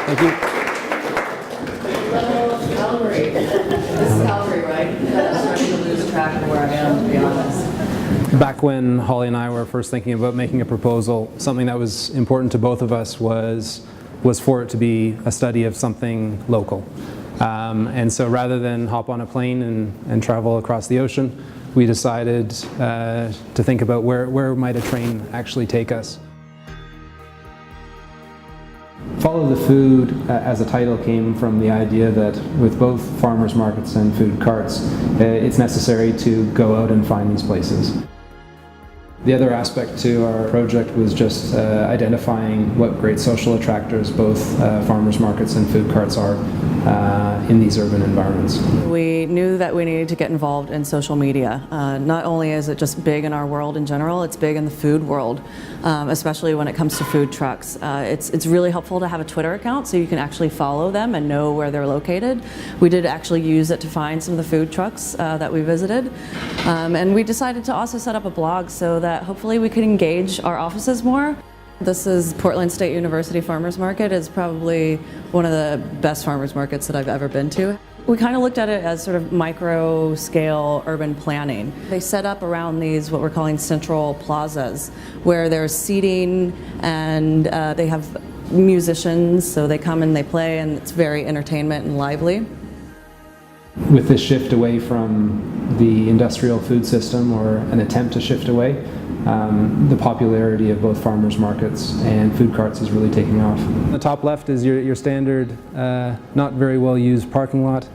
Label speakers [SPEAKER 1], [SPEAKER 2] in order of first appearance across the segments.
[SPEAKER 1] Thank you.
[SPEAKER 2] Hello, Calgary. This is Calgary, right? I'm starting to lose track of where I am, to be honest.
[SPEAKER 1] Back when Holly and I were first thinking about making a proposal, something that was important to both of us was for it to be a study of something local. And so rather than hop on a plane and travel across the ocean, we decided to think about where might a train actually take us. Follow the Food as a title came from the idea that with both farmers markets and food carts, it's necessary to go out and find these places. The other aspect to our project was just identifying what great social attractors both farmers markets and food carts are in these urban environments.
[SPEAKER 2] We knew that we needed to get involved in social media. Not only is it just big in our world in general, it's big in the food world, especially when it comes to food trucks. It's really helpful to have a Twitter account so you can actually follow them and know where they're located. We did actually use it to find some of the food trucks that we visited. And we decided to also set up a blog so that hopefully we could engage our offices more. This is Portland State University Farmers Market. It's probably one of the best farmers markets that I've ever been to. We kind of looked at it as sort of micro-scale urban planning. They set up around these what we're calling central plazas, where there's seating and they have musicians, so they come and they play, and it's very entertainment and lively.
[SPEAKER 1] With this shift away from the industrial food system, or an attempt to shift away, the popularity of both farmers markets and food carts is really taking off. On the top left is your standard, not very well used parking lot.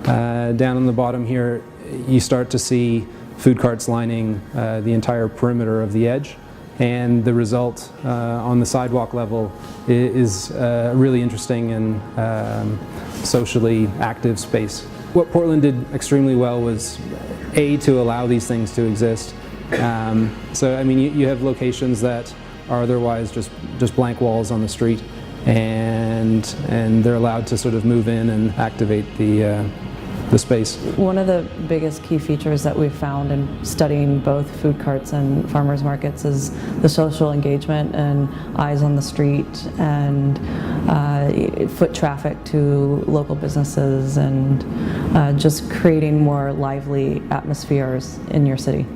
[SPEAKER 1] Down on the bottom here, you start to see food carts lining the entire perimeter of the edge. And the result on the sidewalk level is a really interesting and socially active space. What Portland did extremely well was, A, to allow these things to exist. So I mean, you have locations that are otherwise just blank walls on the street, and they're allowed to sort of move in and activate the space.
[SPEAKER 2] One of the biggest key features that we've found in studying both food carts and farmers markets is the social engagement and eyes on the street and foot traffic to local businesses, and just creating more lively atmospheres in your city.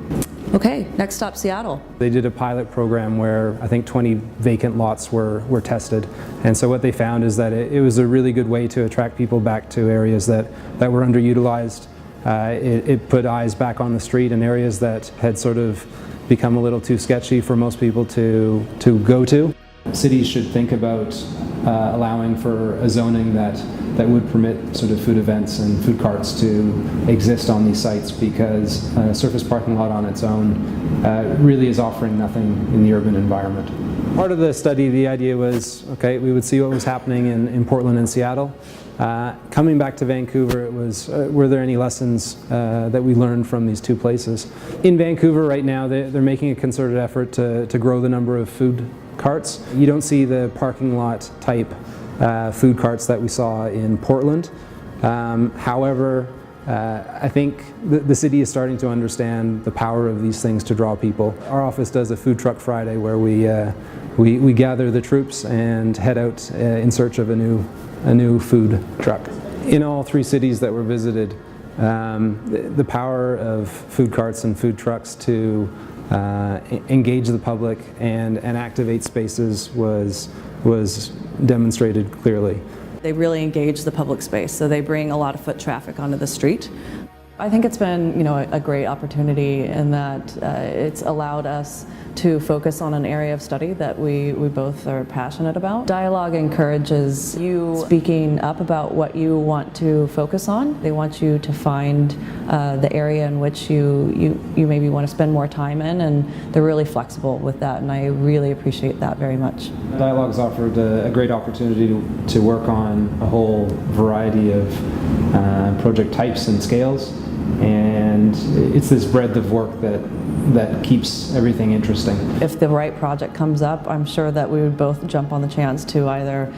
[SPEAKER 2] Okay, next stop, Seattle.
[SPEAKER 1] They did a pilot program where I think 20 vacant lots were tested, and so what they found is that it was a really good way to attract people back to areas that were underutilized. It put eyes back on the street in areas that had sort of become a little too sketchy for most people to go to. Cities should think about allowing for a zoning that would permit sort of food events and food carts to exist on these sites, because a surface parking lot on its own really is offering nothing in the urban environment. Part of the study, the idea was, okay, we would see what was happening in Portland and Seattle. Coming back to Vancouver, it was, were there any lessons that we learned from these two places? In Vancouver right now, they're making a concerted effort to grow the number of food carts. You don't see the parking lot type food carts that we saw in Portland. However, I think the city is starting to understand the power of these things to draw people. Our office does a Food Truck Friday where we gather the troops and head out in search of a new food truck. In all three cities that were visited, the power of food carts and food trucks to engage the public and activate spaces was demonstrated clearly.
[SPEAKER 2] They really engage the public space, so they bring a lot of foot traffic onto the street. I think it's been, a great opportunity in that it's allowed us to focus on an area of study that we both are passionate about. Dialogue encourages you speaking up about what you want to focus on. They want you to find the area in which you maybe want to spend more time in, and they're really flexible with that, and I really appreciate that very much.
[SPEAKER 1] Dialogue's offered a great opportunity to work on a whole variety of project types and scales, and it's this breadth of work that keeps everything interesting.
[SPEAKER 2] If the right project comes up, I'm sure that we would both jump on the chance to either,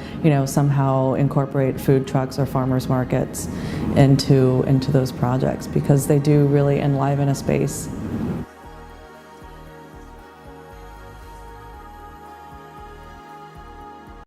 [SPEAKER 2] somehow incorporate food trucks or farmers markets into those projects, because they do really enliven a space.